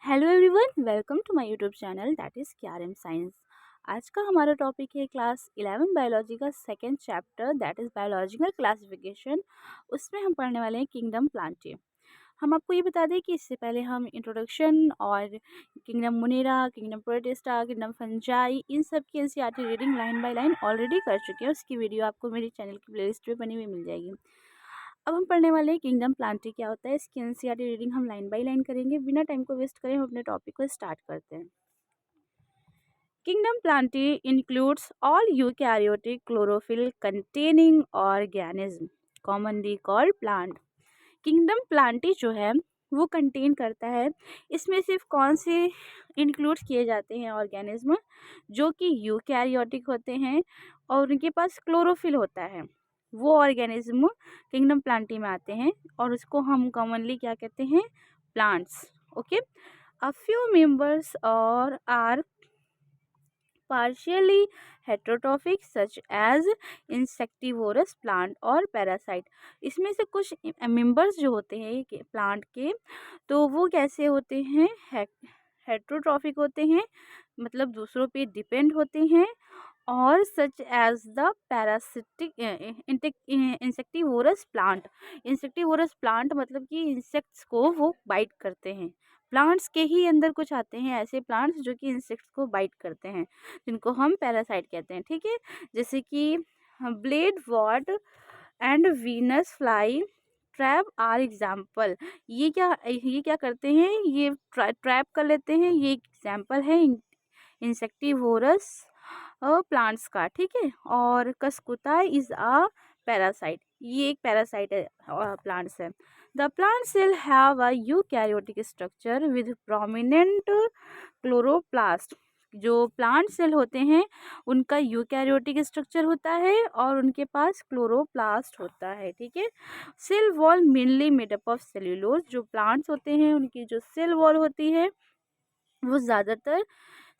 Hello everyone, welcome to my YouTube channel that is carom science. आज का हमारा topic है क्लास 11 बायोलॉजी का second chapter that is biological classification. उसमें हम पढ़ने वाले हैं किंगडम प्लांटी। हम आपको ये बता दें कि इससे पहले हम इंट्रोडक्शन और kingdom Monera, kingdom Protista, kingdom Fungi इन सब की NCERT reading line by line already कर चुके हैं। उसकी वीडियो आपको मेरे चैनल की प्लेलिस्ट में बनी हुई मिल जाएगी। अब हम पढ़ने वाले हैं किंगडम प्लांटी क्या होता है। इसकी एनसीईआरटी रीडिंग हम लाइन बाय लाइन करेंगे। बिना टाइम को वेस्ट करें हम अपने टॉपिक को स्टार्ट करते हैं। Kingdom Plantae includes all eukaryotic chlorophyll containing organism commonly called plant. Kingdom Plantae जो है वो कंटेन करता है, इसमें सिर्फ कौन से इंक्लूड किए जाते हैं ऑर्गेनिज्म जो कि यूकैरियोटिक होते हैं और उनके पास क्लोरोफिल होता है, वो ऑर्गेनिज्म किंगडम प्लांटी में आते हैं और उसको हम कॉमनली क्या कहते हैं, plants. Okay, a few members और are partially heterotrophic such as insectivorous plant और पैरासाइट। इसमें से कुछ मेंबर्स जो होते हैं प्लांट के, तो वो कैसे होते हैं, हेट्रोट्रॉफिक होते हैं, मतलब दूसरों पे डिपेंड होते हैं, और such as the parasitic insectivorous plant. Insectivorous plant मतलब कि इंसेक्ट्स को वो बाइट करते हैं। प्लांट्स के ही अंदर कुछ आते हैं ऐसे प्लांट्स जो कि इंसेक्ट्स को बाइट करते हैं, जिनको हम पैरासाइट कहते हैं। ठीक है, जैसे कि bladderwort and Venus flytrap are example. ये क्या करते हैं, ये ट्रैप कर लेते हैं। ये एग्जाम्पल है इंसेक्टिवोरस प्लांट्स का। ठीक है, और कस्कुता इज अ पैरासाइट, ये एक पैरासाइट है प्लांट्स है। The plant cell have a eukaryotic structure with prominent chloroplast. जो प्लांट सेल होते हैं उनका यूकैरियोटिक स्ट्रक्चर होता है और उनके पास क्लोरोप्लास्ट होता है। ठीक है, cell wall mainly made up of cellulose. जो प्लांट्स होते हैं उनकी जो सेल वॉल होती है वो ज़्यादातर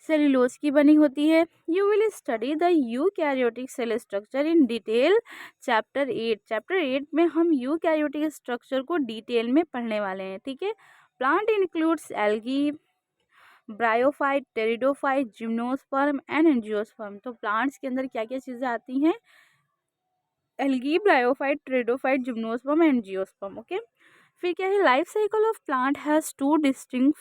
सेल्यूलोज की बनी होती है। You will study the eukaryotic cell structure in detail chapter 8। Chapter 8 में हम यूकैरियोटिक स्ट्रक्चर को डिटेल में पढ़ने वाले हैं। ठीक है, plant includes algae, bryophyte, pteridophyte, gymnosperm and angiosperm. तो प्लांट्स के अंदर क्या क्या चीज़ें आती हैं, algae, bryophyte, pteridophyte, gymnosperm, angiosperm. Okay, फिर क्या है, life cycle of plant has two distinct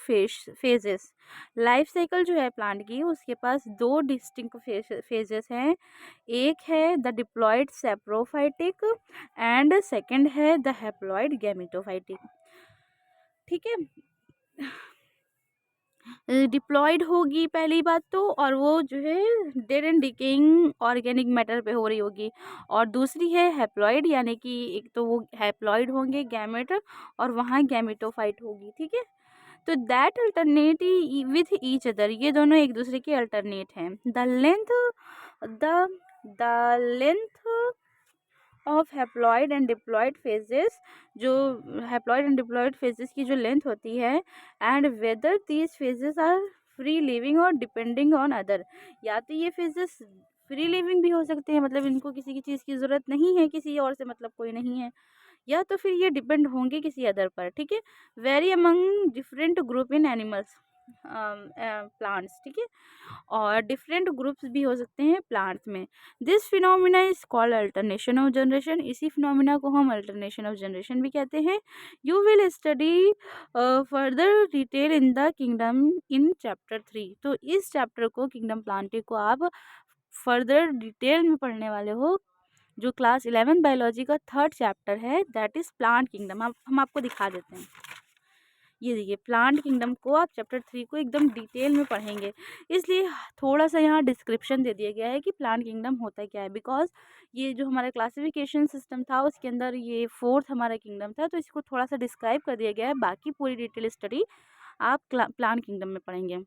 phases. Life cycle जो है प्लांट की, उसके पास दो डिस्टिंक्ट फेजेस हैं। एक है the diploid saprophytic and second है द हैप्लॉयड गैमेटोफाइटिक। ठीक है, डिप्लॉयड होगी पहली बात तो, और वो जो है dead and decaying organic matter पे हो रही होगी, और दूसरी है हैप्लॉयड, यानी कि एक तो वो हैप्लॉयड होंगे गैमेट और वहाँ गैमेटोफाइट होगी। ठीक है, तो that alternate with each other, ये दोनों एक दूसरे के अल्टरनेट हैं। The length of haploid and diploid phases, जो हैप्लॉयड एंड डिप्लॉयड फेजेस की जो लेंथ होती है, and whether these phases are free living और डिपेंडिंग ऑन अदर। या तो ये फेजेस फ्री लिविंग भी हो सकते हैं, मतलब इनको किसी की चीज़ की ज़रूरत नहीं है, किसी और से मतलब कोई नहीं है, या तो फिर ये डिपेंड होंगे किसी अदर पर। ठीक है, very among different group in animals plants. ठीक है, और डिफरेंट ग्रुप्स भी हो सकते हैं प्लांट्स में। This phenomena is called alternation of generation. इसी फिनोमिना को हम अल्टरनेशन ऑफ जनरेशन भी कहते हैं। You will study further detail in the kingdom in chapter 3। तो इस चैप्टर को, किंगडम प्लांटी को आप फर्दर डिटेल में पढ़ने वाले हो। जो क्लास 11 बायोलॉजी का थर्ड चैप्टर है दैट इज़ प्लांट किंगडम। हम आपको दिखा देते हैं। ये देखिए, प्लांट किंगडम को आप चैप्टर 3 को एकदम डिटेल में पढ़ेंगे, इसलिए थोड़ा सा यहाँ डिस्क्रिप्शन दे दिया गया है कि प्लांट किंगडम होता क्या है। बिकॉज ये जो हमारा क्लासिफिकेशन सिस्टम था उसके अंदर ये फोर्थ हमारा किंगडम था, तो इसको थोड़ा सा डिस्क्राइब कर दिया गया है। बाकी पूरी डिटेल स्टडी आप प्लांट किंगडम में पढ़ेंगे।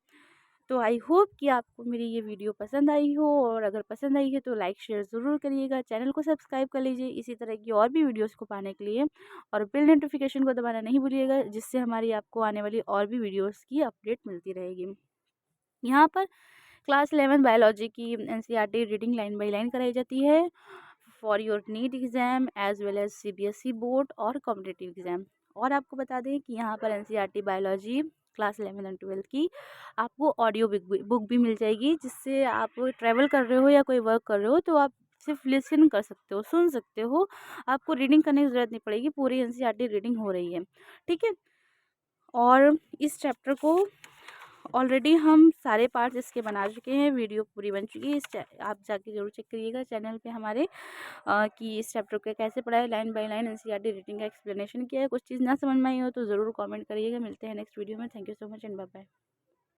तो आई होप कि आपको मेरी ये वीडियो पसंद आई हो, और अगर पसंद आई है तो लाइक शेयर ज़रूर करिएगा, चैनल को सब्सक्राइब कर लीजिए इसी तरह की और भी वीडियोस को पाने के लिए, और बेल नोटिफिकेशन को दबाना नहीं भूलिएगा, जिससे हमारी आपको आने वाली और भी वीडियोस की अपडेट मिलती रहेगी। यहाँ पर क्लास 11 बायोलॉजी की NCERT reading line by line कराई जाती है for your NEET exam as well as CBSE board और कॉम्पिटिटिव एग्ज़ाम। और आपको बता दें कि यहाँ पर एनसीईआरटी बायोलॉजी क्लास 11 एंड 12 की आपको ऑडियो बुक भी मिल जाएगी, जिससे आप ट्रैवल कर रहे हो या कोई वर्क कर रहे हो तो आप सिर्फ लिसन कर सकते हो, सुन सकते हो, आपको रीडिंग करने की ज़रूरत नहीं पड़ेगी, पूरी एनसीईआरटी रीडिंग हो रही है। ठीक है। और इस चैप्टर को ऑलरेडी हम सारे पार्ट्स इसके बना चुके हैं, वीडियो पूरी बन चुकी है। आप जाके ज़रूर चेक करिएगा चैनल पे हमारे कि इस चैप्टर को कैसे पढ़ा है, line by line NCERT reading का एक्सप्लेनेशन किया है। कुछ चीज़ ना समझ में आई हो तो ज़रूर कमेंट करिएगा। मिलते हैं नेक्स्ट वीडियो में। Thank you so much and bye bye.